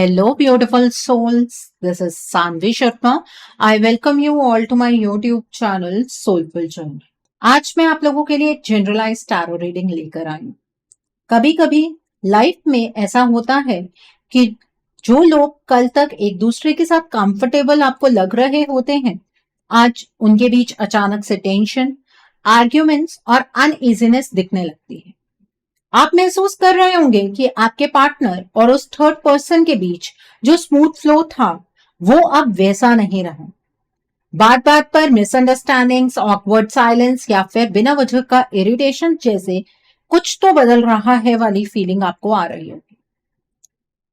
Hello, beautiful souls. This is Sanvi Sharma. I welcome you all to my YouTube channel Soulful Journey. आज मैं आप लोगों के लिए एक जनरलाइज टैरो रीडिंग लेकर आई हूँ। कभी कभी लाइफ में ऐसा होता है कि जो लोग कल तक एक दूसरे के साथ कंफर्टेबल आपको लग रहे होते हैं, आज उनके बीच अचानक से टेंशन, आर्ग्यूमेंट्स और अनइजीनेस दिखने लगती है। आप महसूस कर रहे होंगे कि आपके पार्टनर और उस थर्ड पर्सन के बीच जो स्मूथ फ्लो था वो अब वैसा नहीं रहा। बात बात पर मिसअंडरस्टैंडिंग्स, ऑकवर्ड साइलेंस या फिर बिना वजह का इरिटेशन जैसे कुछ तो बदल रहा है वाली फीलिंग आपको आ रही होगी।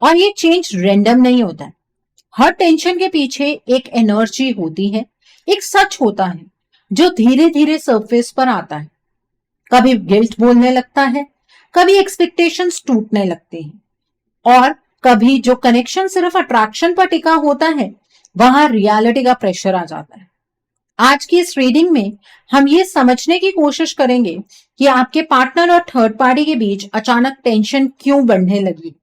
और ये चेंज रैंडम नहीं होता है। हर टेंशन के पीछे एक एनर्जी होती है, एक सच होता है जो धीरे धीरे सरफेस पर आता है। कभी गिल्ट बोलने लगता है, कभी एक्सपेक्टेशंस टूटने लगते हैं और कभी जो कनेक्शन सिर्फ अट्रैक्शन पर टिका होता है वहां रियलिटी का प्रेशर आ जाता है। आज की इस रीडिंग में हम ये समझने की कोशिश करेंगे कि आपके पार्टनर और थर्ड पार्टी के बीच अचानक टेंशन क्यों बढ़ने लगी,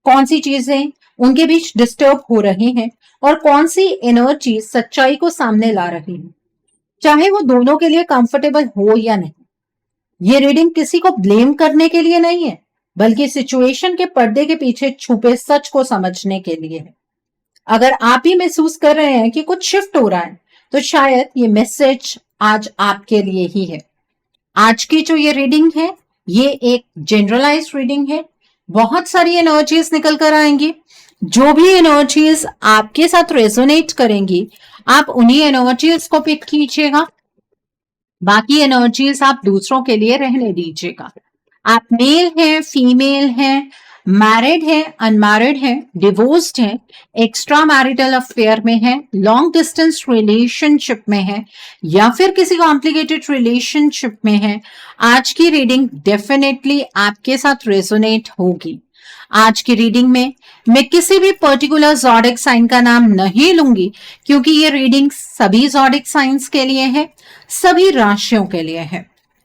कौन सी चीजें उनके बीच डिस्टर्ब हो रही हैं और कौन सी एनर्जी सच्चाई को सामने ला रही है, चाहे वो दोनों के लिए कंफर्टेबल हो या नहीं। ये रीडिंग किसी को ब्लेम करने के लिए नहीं है, बल्कि सिचुएशन के पर्दे के पीछे छुपे सच को समझने के लिए है। अगर आप भी महसूस कर रहे हैं कि कुछ शिफ्ट हो रहा है, तो शायद ये मैसेज आज आपके लिए ही है। आज की जो ये रीडिंग है, ये एक जनरलाइज्ड रीडिंग है। बहुत सारी एनर्जीज निकल कर आएंगी। जो भी एनर्जीज आपके साथ रेजोनेट करेंगी, आप उन्हीं एनर्जीज को पिक कीजिएगा। बाकी एनर्जीज आप दूसरों के लिए रहने दीजिएगा। आप मेल हैं, फीमेल हैं, मैरिड हैं, अनमैरिड हैं, डिवोर्स्ड हैं, एक्स्ट्रा मैरिटल अफेयर में हैं, लॉन्ग डिस्टेंस रिलेशनशिप में हैं या फिर किसी कॉम्प्लिकेटेड रिलेशनशिप में हैं, आज की रीडिंग डेफिनेटली आपके साथ रेजोनेट होगी। आज की रीडिंग में मैं किसी भी पर्टिकुलर ज़ोडिक साइन का नाम नहीं लूंगी, क्योंकि ये रीडिंग सभी ज़ोडिक साइंस के लिए है, सभी राशियों के लिए है।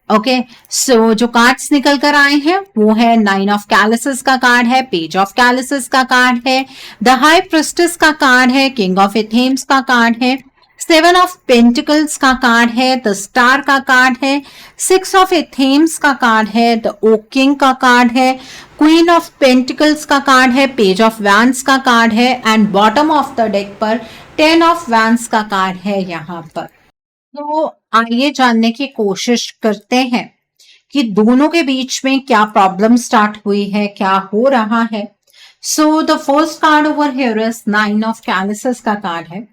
ओके, सो जो कार्ड्स निकल कर आए हैं वो है 9 ऑफ कैलिसेस का कार्ड है, पेज ऑफ कैलिसेस का कार्ड है, द हाई प्रिस्टेस का कार्ड है, किंग ऑफ एथेम्स का कार्ड है, 7 ऑफ पेंटिकल्स का कार्ड है, द स्टार का कार्ड है, 6 ऑफ एथेम्स का कार्ड है, द ओक किंग का कार्ड है, क्वीन ऑफ पेंटिकल्स का कार्ड है, पेज ऑफ वैंस का कार्ड है and bottom of the deck पर 10 ऑफ वैंस का कार्ड है यहाँ पर। तो आइए जानने की कोशिश करते हैं कि दोनों के बीच में क्या प्रॉब्लम स्टार्ट हुई है, क्या हो रहा है। So the first card over here is 9 of chalices का कार्ड है।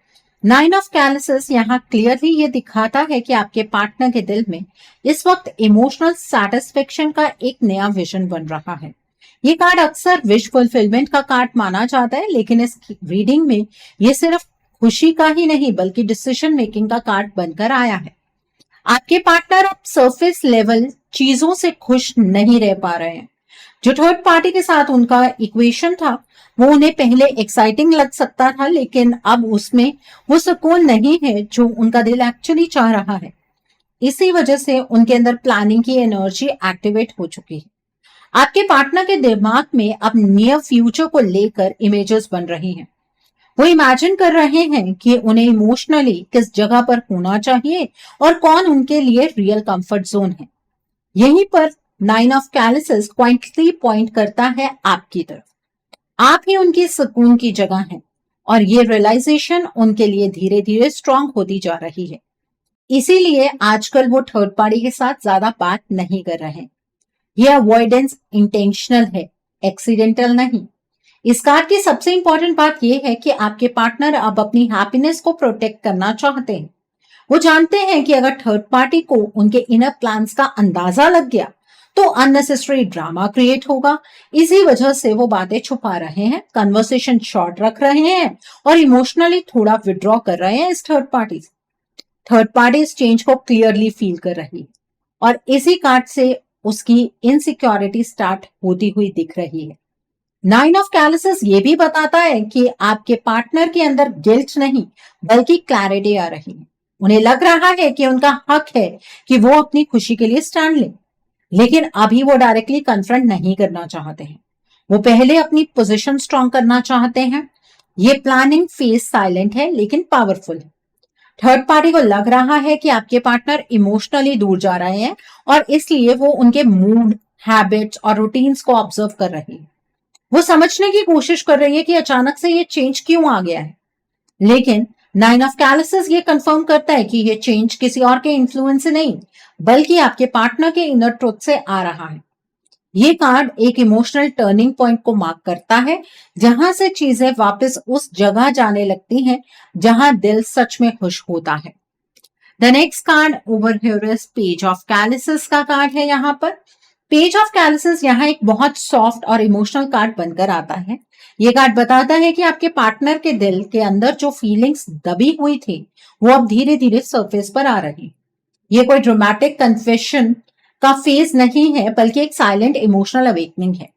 9 ऑफ कैलिसेस यहाँ क्लियरली ये दिखाता है कि आपके पार्टनर के दिल में इस वक्त इमोशनल सैटिस्फेक्शन का एक नया विजन बन रहा है। ये कार्ड अक्सर विश फुलफिलमेंट का कार्ड माना जाता है, लेकिन इस रीडिंग में ये सिर्फ खुशी का ही नहीं बल्कि डिसीजन मेकिंग का कार्ड बनकर आया है। आपके पार्टनर अब सरफेस लेवल चीजों से खुश नहीं रह पा रहे हैं। जो थर्ड पार्टी के साथ उनका इक्वेशन था वो उन्हें पहले एक्साइटिंग लग सकता था, लेकिन अब उसमें वो सुकून नहीं है जो उनका दिल एक्चुअली चाह रहा है। इसी वजह से उनके अंदर प्लानिंग की एनर्जी एक्टिवेट हो चुकी है। आपके पार्टनर के दिमाग में अब नियर फ्यूचर को लेकर इमेजेस बन रही हैं। वो इमेजिन कर रहे हैं कि उन्हें इमोशनली किस जगह पर होना चाहिए और कौन उनके लिए रियल कंफर्ट जोन है। यहीं पर 9 ऑफ कैलिसेस क्वाइंटली पॉइंट करता है आपकी तरफ। आप ही उनकी सुकून की जगह हैं और ये रियलाइजेशन उनके लिए धीरे धीरे स्ट्रांग होती जा रही है। इसीलिए आजकल वो थर्ड पार्टी के साथ ज्यादा बात नहीं कर रहे। ये अवॉइडेंस इंटेंशनल है, एक्सीडेंटल नहीं। इस कार्ड की सबसे इंपॉर्टेंट बात यह है कि आपके पार्टनर अब अपनी हैप्पीनेस को प्रोटेक्ट करना चाहते हैं। वो जानते हैं कि अगर थर्ड पार्टी को उनके इनर प्लान्स का अंदाजा लग गया तो अननेसेसरी ड्रामा क्रिएट होगा। इसी वजह से वो बातें छुपा रहे हैं, कन्वर्सेशन शॉर्ट रख रहे हैं और इमोशनली थोड़ा विड्रॉ कर रहे हैं इस थर्ड पार्टी से। थर्ड पार्टी इस चेंज को क्लियरली फील कर रही है और इसी कार्ड से उसकी इनसिक्योरिटी स्टार्ट होती हुई दिख रही है। 9 ऑफ कैलिसेस ये भी बताता है कि आपके पार्टनर के अंदर गिल्ट नहीं बल्कि क्लैरिटी आ रही है। उन्हें लग रहा है कि उनका हक है कि वो अपनी खुशी के लिए स्टैंड ले, लेकिन अभी वो डायरेक्टली कन्फ्रंट नहीं करना चाहते हैं। वो पहले अपनी पोजीशन स्ट्रांग करना चाहते हैं। ये प्लानिंग फेज साइलेंट है लेकिन पावरफुल है। थर्ड पार्टी को लग रहा है कि आपके पार्टनर इमोशनली दूर जा रहे हैं और इसलिए वो उनके मूड, हैबिट्स और रूटीन्स को ऑब्जर्व कर रही है। वो समझने की कोशिश कर रही है कि अचानक से ये चेंज क्यों आ गया है। लेकिन नाइन ऑफ कैलिसेस ये कंफर्म करता है कि ये चेंज किसी और के इन्फ्लुएंस से नहीं, बल्कि आपके पार्टनर के इनर ट्रुथ से आ रहा है। ये कार्ड एक इमोशनल टर्निंग पॉइंट को मार्क करता है, जहां से चीजें वापस उस जगह जाने लगती हैं जहां दिल सच में खुश होता है। The next card over here is page of chalices का कार्ड है। यहाँ पर पेज ऑफ कैलिसेस यहाँ एक बहुत सॉफ्ट और इमोशनल कार्ड बनकर आता है। ये कार्ड बताता है कि आपके पार्टनर के दिल के अंदर जो फीलिंग्स दबी हुई थी वो अब धीरे धीरे सरफेस पर आ रही। ये कोई ड्रामेटिक कन्फेशन का फेज नहीं है, बल्कि एक साइलेंट इमोशनल अवेकनिंग है।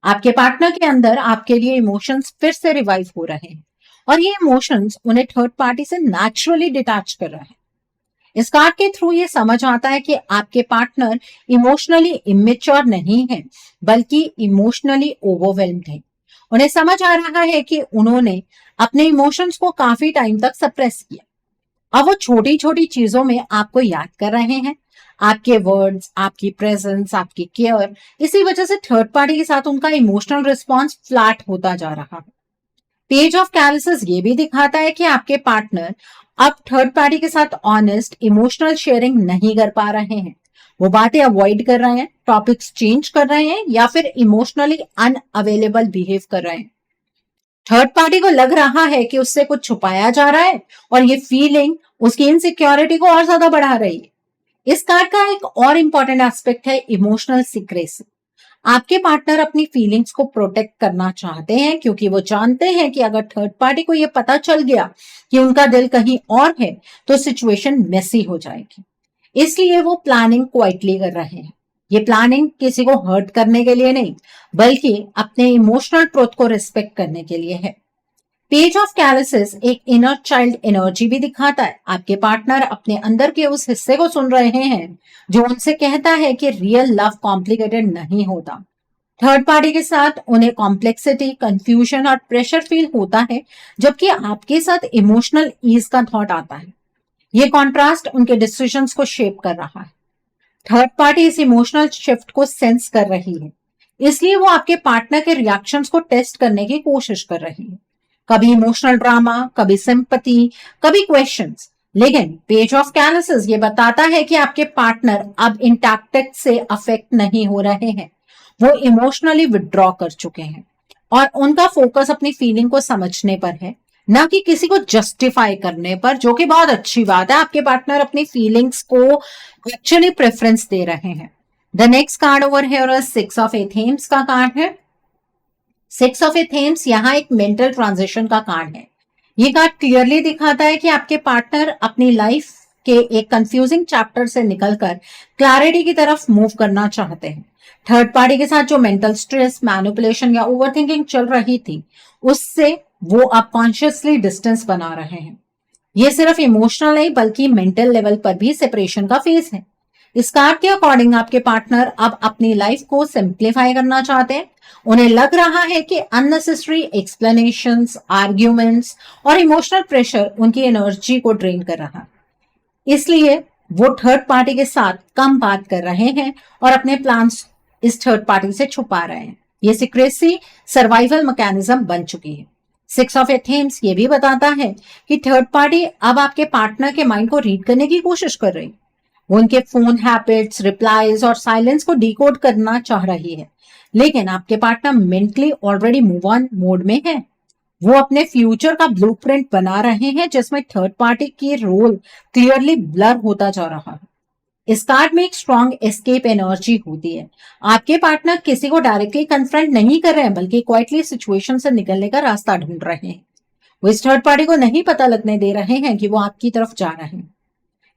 आपके पार्टनर के अंदर आपके लिए इमोशंस फिर से रिवाइव हो रहे हैं और ये इमोशंस उन्हें थर्ड पार्टी से नेचुरली डिटैच कर रहे हैं। इस कार्ड के थ्रू ये समझ आता है कि आपके पार्टनर इमोशनली इमेच्योर नहीं है, बल्कि इमोशनली ओवरवेल्म्ड है। उन्हें समझ आ रहा है कि उन्होंने अपने इमोशंस को काफी टाइम तक सप्रेस किया। अब वो छोटी छोटी चीजों में आपको याद कर रहे हैं, आपके वर्ड्स, आपकी प्रेजेंस, आपकी केयर। इसी वजह से थर्ड पार्टी के साथ उनका इमोशनल रिस्पॉन्स फ्लैट होता जा रहा है। पेज ऑफ कैलिसेस ये भी दिखाता है कि आपके पार्टनर अब थर्ड पार्टी के साथ ऑनेस्ट इमोशनल शेयरिंग नहीं कर पा रहे हैं। वो बातें अवॉइड कर रहे हैं, टॉपिक्स चेंज कर रहे हैं या फिर इमोशनली अनअवेलेबल बिहेव कर रहे हैं। थर्ड पार्टी को लग रहा है कि उससे कुछ छुपाया जा रहा है और ये फीलिंग उसकी इनसिक्योरिटी को और ज्यादा बढ़ा रही है। इस कार्ड का एक और इंपॉर्टेंट एस्पेक्ट है इमोशनल सीक्रेसी। आपके पार्टनर अपनी फीलिंग्स को प्रोटेक्ट करना चाहते हैं, क्योंकि वो जानते हैं कि अगर थर्ड पार्टी को ये पता चल गया कि उनका दिल कहीं और है तो सिचुएशन मेसी हो जाएगी। इसलिए वो प्लानिंग क्वाइटली कर रहे हैं। ये प्लानिंग किसी को हर्ट करने के लिए नहीं, बल्कि अपने इमोशनल ट्रुथ को रिस्पेक्ट करने के लिए है। पेज ऑफ कैलिसेस एक इनर चाइल्ड एनर्जी भी दिखाता है। आपके पार्टनर अपने अंदर के उस हिस्से को सुन रहे हैं जो उनसे कहता है कि रियल लव कॉम्प्लिकेटेड नहीं होता। थर्ड पार्टी के साथ उन्हें कॉम्प्लेक्सिटी, कंफ्यूजन और प्रेशर फील होता है, जबकि आपके साथ इमोशनल ईज का थॉट आता है। ये कॉन्ट्रास्ट उनके डिसीजंस को शेप कर रहा है। थर्ड पार्टी इस इमोशनल शिफ्ट को सेंस कर रही है, इसलिए वो आपके पार्टनर के रिएक्शंस को टेस्ट करने की कोशिश कर रही है। कभी इमोशनल ड्रामा, कभी सिंपैथी, कभी क्वेश्चंस। लेकिन पेज ऑफ कैलिसेस ये बताता है कि आपके पार्टनर अब इन टैक्टिक्स से अफेक्ट नहीं हो रहे हैं। वो इमोशनली विड्रॉ कर चुके हैं और उनका फोकस अपनी फीलिंग को समझने पर है, ना कि किसी को जस्टिफाई करने पर, जो कि बहुत अच्छी बात है। आपके पार्टनर अपनी फीलिंग्स को एक्चुअली प्रेफरेंस दे रहे हैं। The next card over here is six of athames का कार्ड है। सिक्स ऑफ एथेम्स यहाँ एक मेंटल ट्रांजिशन का कार्ड है। ये कार्ड क्लियरली दिखाता है कि आपके पार्टनर अपनी लाइफ के एक कंफ्यूजिंग चैप्टर से निकलकर क्लैरिटी की तरफ मूव करना चाहते हैं। थर्ड पार्टी के साथ जो मेंटल स्ट्रेस, मैनिपुलेशन या ओवरथिंकिंग चल रही थी, उससे वो अब कॉन्शियसली डिस्टेंस बना रहे हैं। ये सिर्फ इमोशनल नहीं, बल्कि मेंटल लेवल पर भी सेपरेशन का फेज है। इस कार्ड के अकॉर्डिंग आपके पार्टनर अब अपनी लाइफ को सिंप्लीफाई करना चाहते हैं। उन्हें लग रहा है कि अननेसेसरी एक्सप्लेनेशंस, आर्ग्यूमेंट्स और इमोशनल प्रेशर उनकी एनर्जी को ड्रेन कर रहा है। इसलिए वो थर्ड पार्टी के साथ कम बात कर रहे हैं और अपने प्लान्स इस थर्ड पार्टी से छुपा रहे हैं। ये सीक्रेसी सर्वाइवल मैकेनिज्म बन चुकी है। सिक्स ऑफ एथेम्स ये भी बताता है कि थर्ड पार्टी अब आपके पार्टनर के माइंड को रीड करने की कोशिश कर रही है। वो उनके फोन हैबिट्स, रिप्लाईज और साइलेंस को डिकोड करना चाह रही है। लेकिन आपके partner mentally already move on mode में है। वो अपने फ्यूचर का ब्लूप्रिंट बना रहे हैं, जिसमें थर्ड पार्टी की रोल क्लियरली ब्लर होता जा रहा है। इस कार्ड में एक स्ट्रॉन्ग एस्केप एनर्जी होती है। आपके पार्टनर किसी को डायरेक्टली कन्फ्रंट नहीं कर रहे हैं, बल्कि क्वाइटली सिचुएशन से निकलने का रास्ता ढूंढ रहे हैं। वो इस थर्ड पार्टी को नहीं पता लगने दे रहे हैं कि वो आपकी तरफ जा रहे हैं।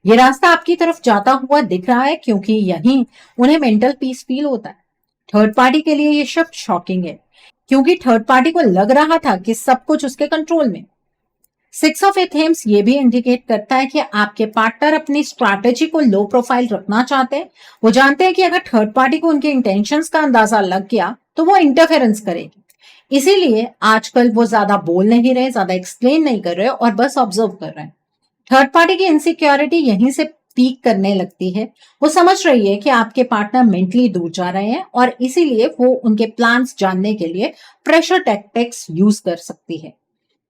ये रास्ता आपकी तरफ जाता हुआ दिख रहा है, क्योंकि यहीं उन्हें मेंटल पीस फील होता है। थर्ड पार्टी के लिए ये शब्द शॉकिंग है, क्योंकि थर्ड पार्टी को लग रहा था कि सब कुछ उसके कंट्रोल में। सिक्स ऑफ एथेम्स ये भी इंडिकेट करता है कि आपके पार्टनर अपनी स्ट्रैटेजी को लो प्रोफाइल रखना चाहते हैं। वो जानते हैं कि अगर थर्ड पार्टी को उनके इंटेंशंस का अंदाजा लग गया तो वो इंटरफेरेंस करेगी। इसीलिए आजकल वो ज्यादा बोल नहीं रहे, ज्यादा एक्सप्लेन नहीं कर रहे और बस ऑब्जर्व कर रहे हैं। थर्ड पार्टी की इनसिक्योरिटी यहीं से पीक करने लगती है। वो समझ रही है कि आपके पार्टनर मेंटली दूर जा रहे हैं और इसीलिए वो उनके प्लान्स जानने के लिए प्रेशर टैक्टिक्स यूज कर सकती है।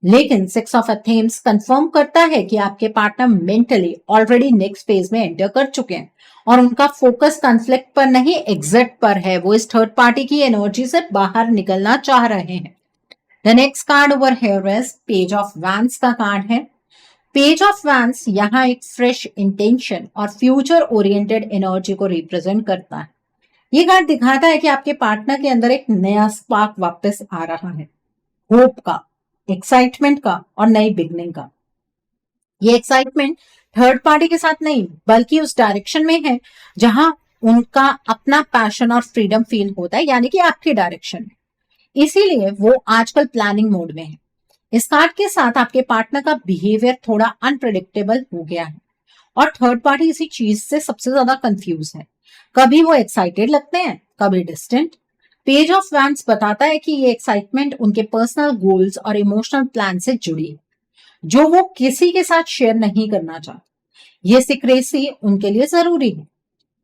लेकिन सिक्स ऑफ एथेम्स कंफर्म करता है कि आपके partner mentally already next phase में एंटर कर चुके हैं और उनका फोकस कॉन्फ्लिक्ट पर नहीं, एग्जिट पर है। वो इस थर्ड पार्टी की एनर्जी से बाहर निकलना चाह रहे हैं। The next card over here is page of vents का कार्ड है। पेज ऑफ वैंस यहाँ एक फ्रेश इंटेंशन और फ्यूचर ओरिएंटेड एनर्जी को रिप्रेजेंट करता है। ये कार्ड दिखाता है कि आपके पार्टनर के अंदर एक नया स्पार्क वापस आ रहा है, होप का, एक्साइटमेंट का और नई बिगनिंग का। ये एक्साइटमेंट थर्ड पार्टी के साथ नहीं बल्कि उस डायरेक्शन में है जहां उनका अपना पैशन और फ्रीडम फील होता है, यानी कि आपके डायरेक्शन में। इसीलिए वो आजकल प्लानिंग मोड में है। इस कार्ड के साथ आपके पार्टनर का बिहेवियर थोड़ा अनप्रेडिक्टेबल हो गया है और थर्ड पार्टी इसी चीज से सबसे ज्यादा कंफ्यूज है। कभी वो एक्साइटेड लगते हैं, कभी डिस्टेंट। पेज ऑफ वैंड्स बताता है कि ये एक्साइटमेंट उनके पर्सनल गोल्स और इमोशनल प्लान से जुड़ी है, जो वो किसी के साथ शेयर नहीं करना चाहते। ये सीक्रेसी उनके लिए जरूरी है।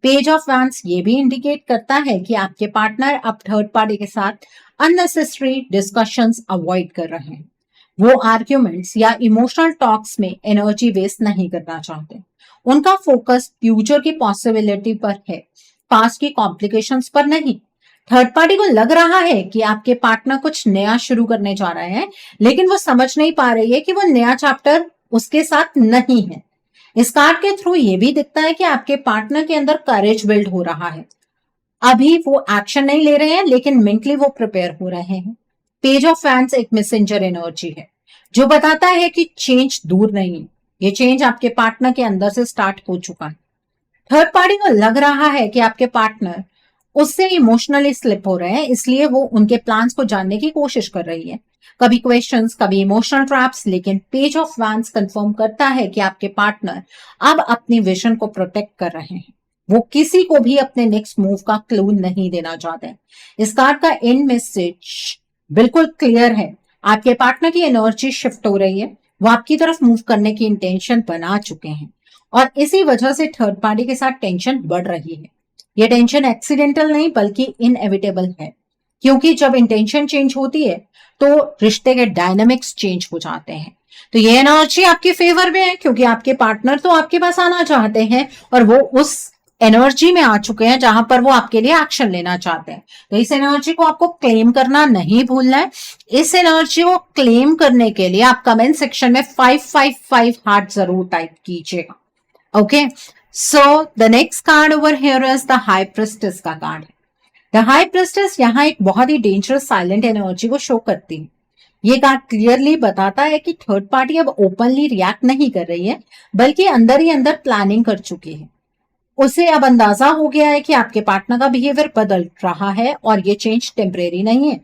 पेज ऑफ वैंड्स ये भी इंडिकेट करता है कि आपके पार्टनर अब थर्ड पार्टी के साथ अननेसेसरी डिस्कशंस अवॉइड कर रहे हैं। वो आर्ग्यूमेंट्स या इमोशनल टॉक्स में एनर्जी वेस्ट नहीं करना चाहते। उनका फोकस फ्यूचर की पॉसिबिलिटी पर है, पास्ट की कॉम्प्लिकेशंस पर नहीं। थर्ड पार्टी को लग रहा है कि आपके पार्टनर कुछ नया शुरू करने जा रहे हैं, लेकिन वो समझ नहीं पा रही है कि वो नया चैप्टर उसके साथ नहीं है। इस कार्ड के थ्रू ये भी दिखता है कि आपके पार्टनर के अंदर करेज बिल्ड हो रहा है। अभी वो एक्शन नहीं ले रहे हैं, लेकिन मेंटली वो प्रिपेयर हो रहे हैं। पेज ऑफ फैंस एक मैसेंजर एनर्जी है जो बताता है कि चेंज दूर नहीं, ये चेंज आपके पार्टनर के अंदर से स्टार्ट हो चुका है। थर्ड पार्टी को लग रहा है कि आपके पार्टनर उससे इमोशनली स्लिप हो रहे हैं, इसलिए वो उनके प्लान्स को जानने की कोशिश कर रही है। कभी क्वेश्चंस, कभी इमोशनल ट्रैप्स, लेकिन पेज ऑफ वैंस कंफर्म करता है कि आपके पार्टनर अब अपनी विजन को प्रोटेक्ट कर रहे हैं। वो किसी को भी अपने नेक्स्ट मूव का क्लू नहीं देना चाहते। इस कार्ड का एंड मैसेज बिल्कुल क्लियर है। आपके पार्टनर की एनर्जी शिफ्ट हो रही है, वो आपकी तरफ मूव करने की इंटेंशन बना चुके हैं और इसी वजह से थर्ड पार्टी के साथ टेंशन बढ़ रही है। ये टेंशन एक्सीडेंटल नहीं बल्कि इनएविटेबल है, क्योंकि जब इंटेंशन चेंज होती है तो रिश्ते के डायनामिक्स चेंज हो जाते हैं। तो ये एनर्जी आपके फेवर में है क्योंकि आपके पार्टनर तो आपके पास आना चाहते हैं और वो उस एनर्जी में आ चुके हैं जहां पर वो आपके लिए एक्शन लेना चाहते हैं। तो इस एनर्जी को आपको क्लेम करना नहीं भूलना है। इस एनर्जी को क्लेम करने के लिए आप कमेंट सेक्शन में 555 हार्ट जरूर टाइप कीजिएगा। Okay, so the next card over here is the high priestess का कार्ड है। द हाई प्रिस्टेस यहाँ एक बहुत ही डेंजरस साइलेंट एनर्जी को शो करती है। ये कार्ड क्लियरली बताता है कि थर्ड पार्टी अब ओपनली रिएक्ट नहीं कर रही है, बल्कि अंदर ही अंदर प्लानिंग कर चुकी है। उसे अब अंदाजा हो गया है कि आपके पार्टनर का बिहेवियर बदल रहा है और ये चेंज टेम्परेरी नहीं है।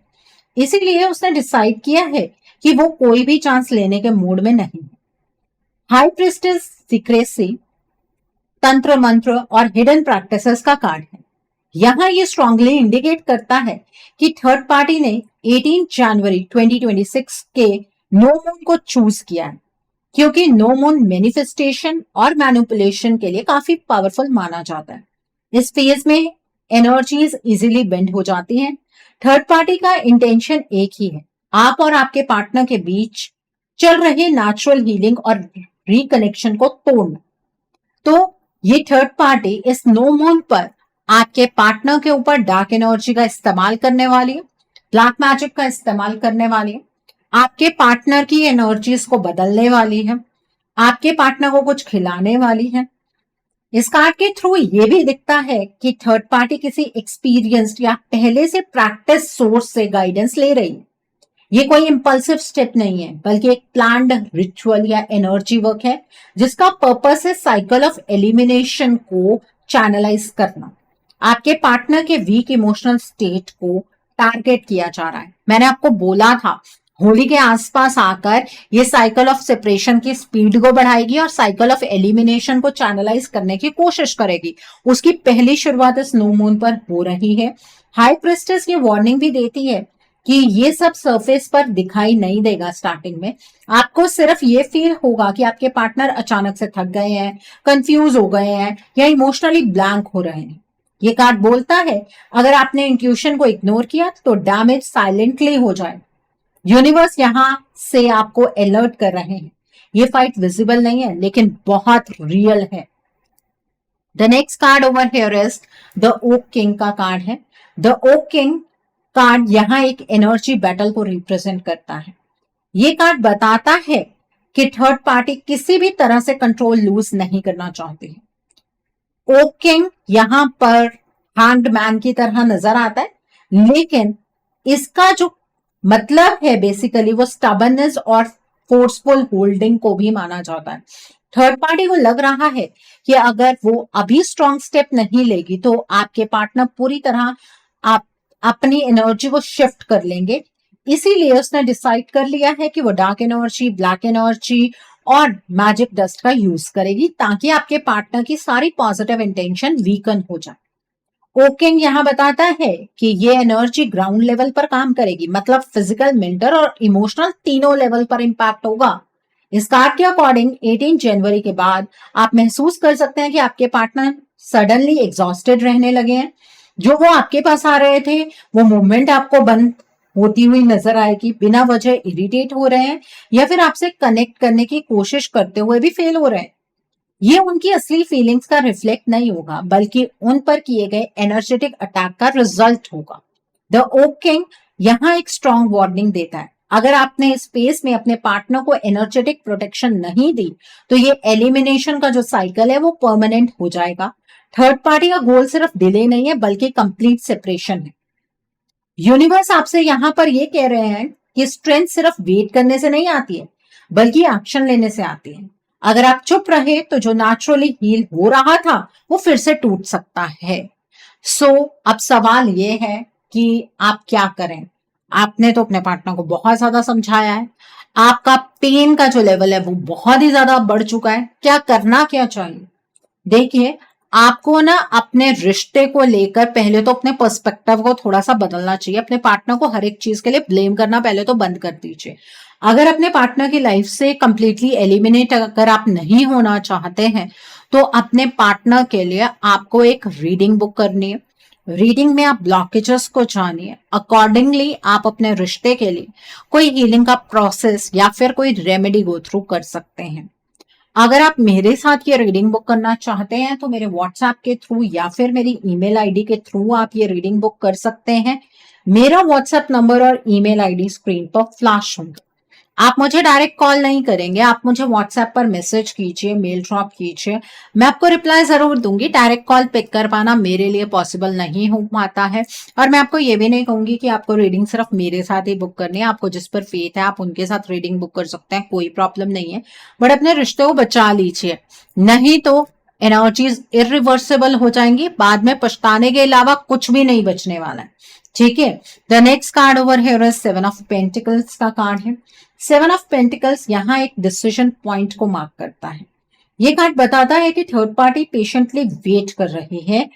इसीलिए उसने डिसाइड किया है कि वो कोई भी चांस लेने के मूड में नहीं है। हाई प्रिस्टेस सीक्रेसी, तंत्र मंत्र और हिडन प्रैक्टिसेस का कार्ड है। यहां ये स्ट्रांगली इंडिकेट करता है कि थर्ड पार्टी ने 18 जनवरी 2026 के नो मून को चूज किया है, क्योंकि नो मून मैनिफेस्टेशन और मैनिपुलेशन के लिए काफी पावरफुल माना जाता है। इस फेज में एनर्जीज इजीली बेंड हो जाती हैं। थर्ड पार्टी का इंटेंशन एक ही है, आप और आपके पार्टनर के बीच चल रहे नेचुरल हीलिंग और रिकनेक्शन को तोड़ना। तो ये थर्ड पार्टी इस नो मून पर आपके पार्टनर के ऊपर डार्क एनर्जी का इस्तेमाल करने वाली है, ब्लैक मैजिक का इस्तेमाल करने वाली है, आपके पार्टनर की एनर्जीज को बदलने वाली है, आपके पार्टनर को कुछ खिलाने वाली है। इस कार्ड के थ्रू ये भी दिखता है कि थर्ड पार्टी किसी एक्सपीरियंस्ड या पहले से प्रैक्टिस सोर्स से गाइडेंस ले रही है। ये कोई इंपल्सिव स्टेप नहीं है, बल्कि एक प्लान्ड रिचुअल या एनर्जी वर्क है जिसका पर्पस है साइकिल ऑफ एलिमिनेशन को चैनलाइज करना। आपके पार्टनर के वीक इमोशनल स्टेट को टारगेट किया जा रहा है। मैंने आपको बोला था होली के आसपास आकर ये साइकिल ऑफ सेपरेशन की स्पीड को बढ़ाएगी और साइकिल ऑफ एलिमिनेशन को चैनलाइज करने की कोशिश करेगी। उसकी पहली शुरुआत इस न्यू मून पर हो रही है। हाई प्रिस्टेस ये वार्निंग भी देती है कि ये सब सरफेस पर दिखाई नहीं देगा स्टार्टिंग में। आपको सिर्फ ये फील होगा कि आपके पार्टनर अचानक से थक गए हैं, कंफ्यूज हो गए हैं या इमोशनली ब्लैंक हो रहे हैं। ये कार्ड बोलता है अगर आपने इंट्यूशन को इग्नोर किया तो डैमेज साइलेंटली हो जाए। यूनिवर्स यहां से आपको अलर्ट कर रहे हैं। ये फाइट विजिबल नहीं है लेकिन बहुत रियल है। The next card over here is the oak king का कार्ड है। द ओक किंग कार्ड यहाँ एक एनर्जी बैटल को रिप्रेजेंट करता है। ये कार्ड बताता है कि थर्ड पार्टी किसी भी तरह से कंट्रोल लूज नहीं करना चाहती है। ओक किंग यहां पर हैंग्ड मैन की तरह नजर आता है, लेकिन इसका जो मतलब है बेसिकली वो स्टबर्ननेस और फोर्सफुल होल्डिंग को भी माना जाता है। थर्ड पार्टी को लग रहा है कि अगर वो अभी स्ट्रॉन्ग स्टेप नहीं लेगी तो आपके पार्टनर पूरी तरह आप अपनी एनर्जी को शिफ्ट कर लेंगे। इसीलिए उसने डिसाइड कर लिया है कि वो डार्क एनर्जी, ब्लैक एनर्जी और मैजिक डस्ट का यूज करेगी ताकि आपके पार्टनर की सारी पॉजिटिव इंटेंशन वीकन हो जाए। ओकिंग यहाँ बताता है कि ये एनर्जी ग्राउंड लेवल पर काम करेगी, मतलब फिजिकल, मेंटल और इमोशनल तीनों लेवल पर इंपैक्ट होगा। इस कार्ड के अकॉर्डिंग 18 जनवरी के बाद आप महसूस कर सकते हैं कि आपके पार्टनर सडनली एग्जॉस्टेड रहने लगे हैं। जो वो आपके पास आ रहे थे वो मूवमेंट आपको बंद होती हुई नजर आएगी, बिना वजह इरिटेट हो रहे हैं या फिर आपसे कनेक्ट करने की कोशिश करते हुए भी फेल हो रहे हैं। ये उनकी असली फीलिंग्स का रिफ्लेक्ट नहीं होगा बल्कि उन पर किए गए एनर्जेटिक अटैक का रिजल्ट होगा। द ओक किंग यहाँ एक स्ट्रॉन्ग वार्निंग देता है। अगर आपने स्पेस में अपने पार्टनर को एनर्जेटिक प्रोटेक्शन नहीं दी तो ये एलिमिनेशन का जो साइकिल है वो परमानेंट हो जाएगा। थर्ड पार्टी का गोल सिर्फ डिले नहीं है बल्कि कंप्लीट सेपरेशन है। यूनिवर्स आपसे यहां पर ये कह रहे हैं कि स्ट्रेंथ सिर्फ वेट करने से नहीं आती है बल्कि एक्शन लेने से आती है। अगर आप चुप रहे तो जो नेचुरली हील हो रहा था वो फिर से टूट सकता है। अब सवाल ये है कि आप क्या करें। आपने तो अपने पार्टनर को बहुत ज्यादा समझाया है, आपका पेन का जो लेवल है वो बहुत ही ज्यादा बढ़ चुका है। क्या करना क्या चाहिए? देखिए, आपको ना अपने रिश्ते को लेकर पहले तो अपने पर्सपेक्टिव को थोड़ा सा बदलना चाहिए। अपने पार्टनर को हर एक चीज के लिए ब्लेम करना पहले तो बंद कर दीजिए। अगर अपने पार्टनर की लाइफ से कंप्लीटली एलिमिनेट अगर आप नहीं होना चाहते हैं तो अपने पार्टनर के लिए आपको एक रीडिंग बुक करनी है। रीडिंग में आप ब्लॉकेजेस को जानिए, अकॉर्डिंगली आप अपने रिश्ते के लिए कोई हीलिंग का प्रोसेस या फिर कोई रेमेडी गो थ्रू कर सकते हैं। अगर आप मेरे साथ ये रीडिंग बुक करना चाहते हैं तो मेरे व्हाट्सएप के थ्रू या फिर मेरी ईमेल आईडी के थ्रू आप ये रीडिंग बुक कर सकते हैं। मेरा व्हाट्सएप नंबर और ईमेल आईडी स्क्रीन पर फ्लैश होंगे। आप मुझे डायरेक्ट कॉल नहीं करेंगे, आप मुझे व्हाट्सएप पर मैसेज कीजिए, मेल ड्रॉप कीजिए, मैं आपको रिप्लाई जरूर दूंगी। डायरेक्ट कॉल पिक कर पाना मेरे लिए पॉसिबल नहीं हो पाता है और मैं आपको ये भी नहीं कहूंगी कि आपको रीडिंग सिर्फ मेरे साथ ही बुक करनी है। आपको जिस पर फेथ है आप उनके साथ रीडिंग बुक कर सकते हैं, कोई प्रॉब्लम नहीं है, बट अपने रिश्ते को बचा लीजिए, नहीं तो एनर्जीज इरिवर्सिबल हो जाएंगी, बाद में पछताने के अलावा कुछ भी नहीं बचने वाला है। ठीक है, the next card over here is 7 of pentacles का कार्ड है। 7 ऑफ पेंटिकल्स यहाँ एक डिसीजन पॉइंट को मार्क करता है। ये कार्ड बताता है कि थर्ड पार्टी पेशेंटली वेट कर रही है,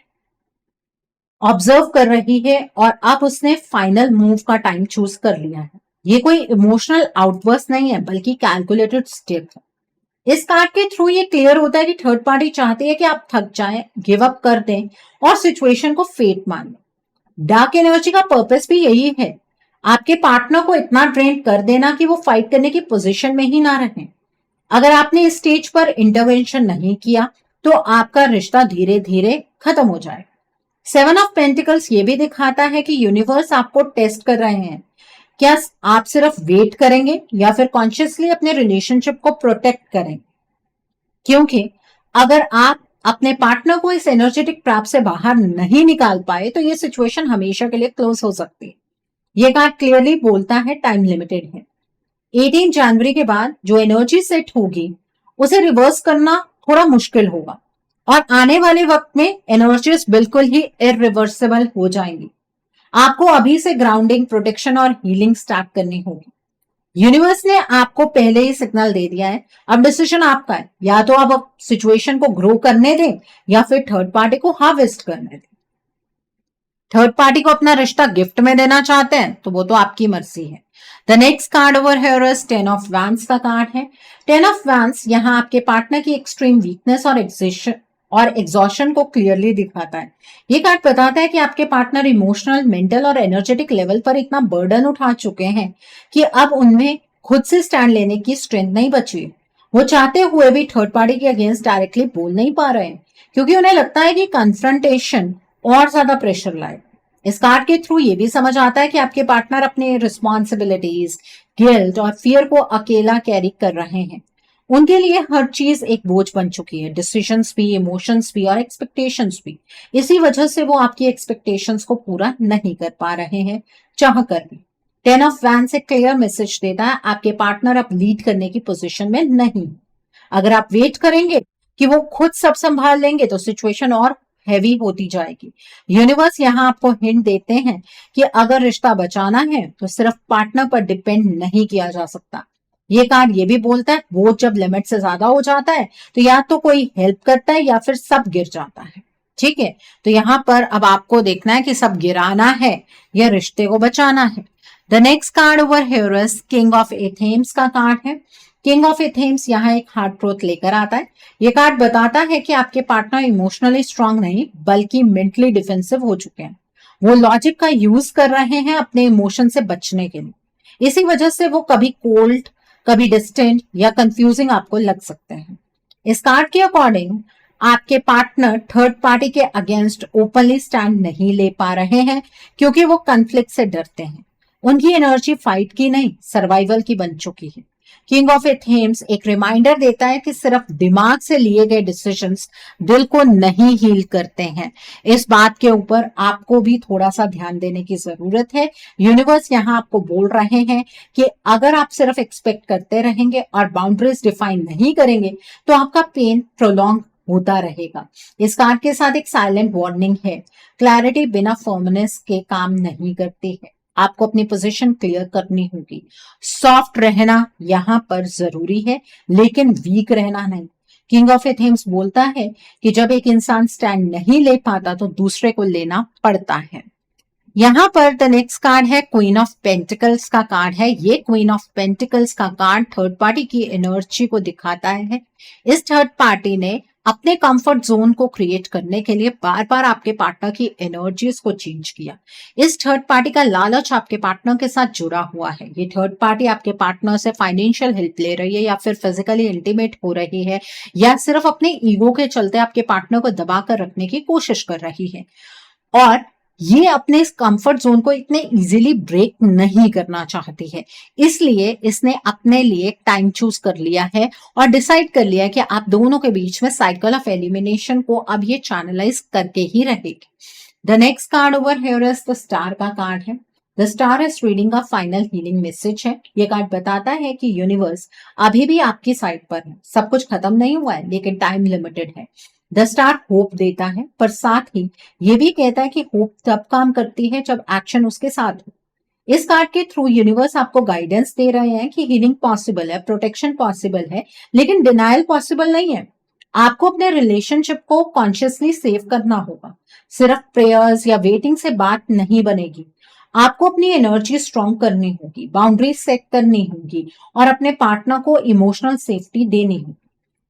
ऑब्जर्व कर रही है और अब उसने फाइनल मूव का टाइम चूज कर लिया है। ये कोई इमोशनल आउटबर्स्ट नहीं है बल्कि कैलकुलेटेड स्टेप है। इस कार्ड के थ्रू ये क्लियर होता है कि थर्ड पार्टी चाहती है कि आप थक जाएं, गिव अप कर दें और सिचुएशन को फेट मान लें। डार्क एनर्जी का पर्पस भी यही है, आपके पार्टनर को इतना ड्रेन कर देना कि वो फाइट करने की पोजीशन में ही ना रहें। अगर आपने इस स्टेज पर इंटरवेंशन नहीं किया तो आपका रिश्ता धीरे धीरे खत्म हो जाए। 7 ऑफ पेंटिकल्स ये भी दिखाता है कि यूनिवर्स आपको टेस्ट कर रहे हैं। क्या आप सिर्फ वेट करेंगे या फिर कॉन्शियसली अपने रिलेशनशिप को प्रोटेक्ट करेंगे? क्योंकि अगर आप अपने पार्टनर को इस एनर्जेटिक ट्रैप से बाहर नहीं निकाल पाए तो ये सिचुएशन हमेशा के लिए क्लोज हो सकती है। ये कार्ड क्लियरली बोलता है टाइम लिमिटेड है। 18 जनवरी के बाद जो एनर्जी सेट होगी उसे रिवर्स करना थोड़ा मुश्किल होगा और आने वाले वक्त में एनर्जीज बिल्कुल ही इरिवर्सिबल हो जाएंगी। आपको अभी से ग्राउंडिंग, प्रोटेक्शन और हीलिंग स्टार्ट करनी होगी। यूनिवर्स ने आपको पहले ही सिग्नल दे दिया है, अब डिसीजन आपका है, या तो आप अब सिचुएशन को ग्रो करने दें या फिर थर्ड पार्टी को हार्वेस्ट करने दें। थर्ड पार्टी को अपना रिश्ता गिफ्ट में देना चाहते हैं तो वो तो आपकी मर्जी है। The next card over here is 10 of vents का कार्ड है। 10 ऑफ वैंस यहाँ आपके पार्टनर की एक्सट्रीम वीकनेस और एग्जॉशन को क्लियरली दिखाता है। ये कार्ड बताता है कि आपके पार्टनर इमोशनल, मेंटल और एनर्जेटिक लेवल पर इतना बर्डन उठा चुके हैं कि अब उनमें खुद से स्टैंड लेने की स्ट्रेंथ नहीं बची। वो चाहते हुए भी थर्ड पार्टी के अगेंस्ट डायरेक्टली बोल नहीं पा रहे हैं क्योंकि उन्हें लगता है कि कन्फ्रंटेशन और ज्यादा प्रेशर लाए। इस कार्ड के थ्रू ये भी समझ आता है कि आपके पार्टनर अपने रिस्पॉन्सिबिलिटीज, गिल्ट और फियर को अकेला कैरी कर रहे हैं। उनके लिए हर चीज एक बोझ बन चुकी है, डिसीजंस भी, इमोशंस भी और एक्सपेक्टेशंस भी। इसी वजह से वो आपकी एक्सपेक्टेशंस को पूरा नहीं कर पा रहे हैं, चाह कर भी। 10 ऑफ वैंस एक क्लियर मैसेज देता है, आपके पार्टनर अब लीड करने की पोजीशन में नहीं। अगर आप वेट करेंगे कि वो खुद सब संभाल लेंगे तो सिचुएशन और हैवी होती जाएगी। यूनिवर्स यहाँ आपको हिंट देते हैं कि अगर रिश्ता बचाना है तो सिर्फ पार्टनर पर डिपेंड नहीं किया जा सकता। ये कार्ड ये भी बोलता है वो जब लिमिट से ज्यादा हो जाता है तो या तो कोई हेल्प करता है या फिर सब गिर जाता है। ठीक है, तो यहाँ पर अब आपको देखना है कि सब गिराना है या रिश्ते को बचाना है। The next card over here is king of athames का कार्ड है। किंग ऑफ एथेम्स यहाँ एक हार्ट ट्रूथ लेकर आता है। ये कार्ड बताता है कि आपके पार्टनर इमोशनली स्ट्रांग नहीं बल्कि मेंटली डिफेंसिव हो चुके हैं। वो लॉजिक का यूज कर रहे हैं अपने इमोशन से बचने के लिए। इसी वजह से वो कभी कोल्ड, कभी डिस्टेंट या कंफ्यूजिंग आपको लग सकते हैं। इस कार्ड के अकॉर्डिंग आपके पार्टनर थर्ड पार्टी के अगेंस्ट ओपनली स्टैंड नहीं ले पा रहे हैं क्योंकि वो कन्फ्लिक्ट से डरते हैं। उनकी एनर्जी फाइट की नहीं, सर्वाइवल की बन चुकी है। किंग ऑफ एथेम्स एक रिमाइंडर देता है कि सिर्फ दिमाग से लिए गए डिसीजंस दिल को नहीं हील करते हैं। इस बात के ऊपर आपको भी थोड़ा सा ध्यान देने की जरूरत है। यूनिवर्स यहाँ आपको बोल रहे हैं कि अगर आप सिर्फ एक्सपेक्ट करते रहेंगे और बाउंड्रीज डिफाइन नहीं करेंगे तो आपका पेन प्रोलॉन्ग होता रहेगा। इस कार्ड के साथ एक साइलेंट वार्निंग है, क्लैरिटी बिना फर्मनेस के काम नहीं करती है। आपको अपनी पोजीशन क्लियर करनी होगी। सॉफ्ट रहना यहां पर जरूरी है लेकिन वीक रहना नहीं। किंग ऑफ एथेम्स बोलता है कि जब एक इंसान स्टैंड नहीं ले पाता तो दूसरे को लेना पड़ता है। यहाँ पर द नेक्स्ट कार्ड है क्वीन ऑफ पेंटिकल्स का कार्ड है। ये क्वीन ऑफ पेंटिकल्स का कार्ड थर्ड पार्टी की एनर्जी को दिखाता है। इस थर्ड पार्टी ने अपने कंफर्ट जोन को क्रिएट करने के लिए बार बार आपके पार्टनर की एनर्जीज को चेंज किया। इस थर्ड पार्टी का लालच आपके पार्टनर के साथ जुड़ा हुआ है। ये थर्ड पार्टी आपके पार्टनर से फाइनेंशियल हेल्प ले रही है या फिर फिजिकली इंटीमेट हो रही है या सिर्फ अपने ईगो के चलते आपके पार्टनर को दबा कर रखने की कोशिश कर रही है। और ये अपने इस कंफर्ट जोन को इतने इजीली ब्रेक नहीं करना चाहती है, इसलिए इसने अपने लिए टाइम चूज कर लिया है और डिसाइड कर लिया है कि आप दोनों के बीच में साइकिल ऑफ एलिमिनेशन को अब ये चैनलाइज करके ही रहेगी। The next card over here is the star का कार्ड है। द स्टार इज रीडिंग का फाइनल हीलिंग मैसेज है। ये कार्ड बताता है कि यूनिवर्स अभी भी आपकी साइड पर है। सब कुछ खत्म नहीं हुआ है लेकिन टाइम लिमिटेड है। द स्टार होप देता है पर साथ ही ये भी कहता है कि होप तब काम करती है जब एक्शन उसके साथ हो। इस कार्ड के थ्रू यूनिवर्स आपको गाइडेंस दे रहे हैं कि हीलिंग पॉसिबल है, प्रोटेक्शन पॉसिबल है लेकिन डिनायल पॉसिबल नहीं है। आपको अपने रिलेशनशिप को कॉन्शियसली सेव करना होगा। सिर्फ प्रेयर्स या वेटिंग से बात नहीं बनेगी। आपको अपनी एनर्जी स्ट्रॉन्ग करनी होगी, बाउंड्रीज सेट करनी होगी और अपने पार्टनर को इमोशनल सेफ्टी देनी होगी।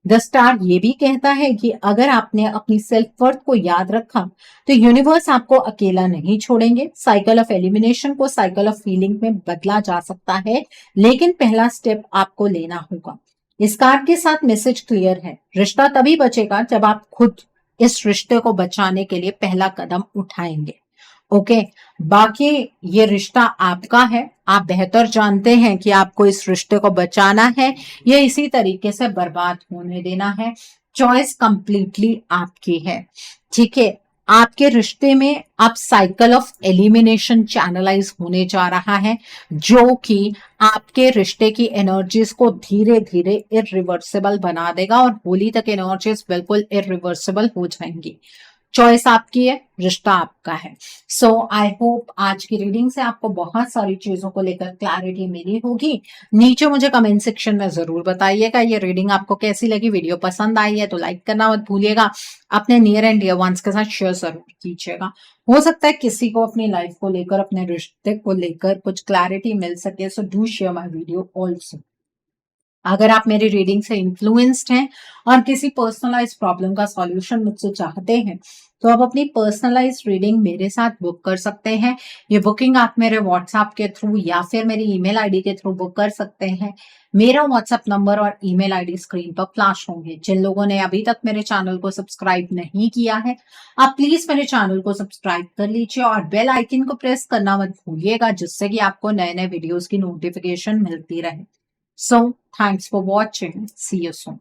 द स्टार ये भी कहता है कि अगर आपने अपनी सेल्फ वर्थ को याद रखा तो यूनिवर्स आपको अकेला नहीं छोड़ेंगे। साइकिल ऑफ एलिमिनेशन को साइकिल ऑफ फीलिंग में बदला जा सकता है लेकिन पहला स्टेप आपको लेना होगा। इस कार्ड के साथ मैसेज क्लियर है, रिश्ता तभी बचेगा जब आप खुद इस रिश्ते को बचाने के लिए पहला कदम उठाएंगे। ओके, बाकी ये रिश्ता आपका है। आप बेहतर जानते हैं कि आपको इस रिश्ते को बचाना है या इसी तरीके से बर्बाद होने देना है। चॉइस कंप्लीटली आपकी है। ठीक है, आपके रिश्ते में अब साइकिल ऑफ एलिमिनेशन चैनलाइज होने जा रहा है जो कि आपके रिश्ते की एनर्जीज को धीरे धीरे इरिवर्सिबल बना देगा और होली तक एनर्जीज बिल्कुल इरिवर्सिबल हो जाएंगी। चॉइस आपकी है, रिश्ता आपका है। सो आई होप आज की रीडिंग से आपको बहुत सारी चीजों को लेकर क्लैरिटी मिली होगी। नीचे मुझे कमेंट सेक्शन में जरूर बताइएगा ये रीडिंग आपको कैसी लगी। वीडियो पसंद आई है तो लाइक करना मत भूलिएगा, अपने नियर एंड डियर वंस के साथ शेयर जरूर कीजिएगा। हो सकता है किसी को अपनी लाइफ को लेकर, अपने रिश्ते को लेकर कुछ क्लैरिटी मिल सके। So do share my video also. अगर आप मेरी रीडिंग से इन्फ्लुएंस्ड हैं और किसी पर्सनलाइज प्रॉब्लम का सॉल्यूशन मुझसे चाहते हैं तो आप अपनी पर्सनलाइज रीडिंग मेरे साथ बुक कर सकते हैं। ये बुकिंग आप मेरे व्हाट्सएप के थ्रू या फिर मेरी ईमेल आईडी के थ्रू बुक कर सकते हैं। मेरा व्हाट्सएप नंबर और ईमेल आईडी स्क्रीन पर फ्लैश होंगे। जिन लोगों ने अभी तक मेरे चैनल को सब्सक्राइब नहीं किया है, आप प्लीज मेरे चैनल को सब्सक्राइब कर लीजिए और बेल आइकन को प्रेस करना मत भूलिएगा, जिससे कि आपको नए नए वीडियोस की नोटिफिकेशन मिलती रहे। So, thanks for watching. See you soon.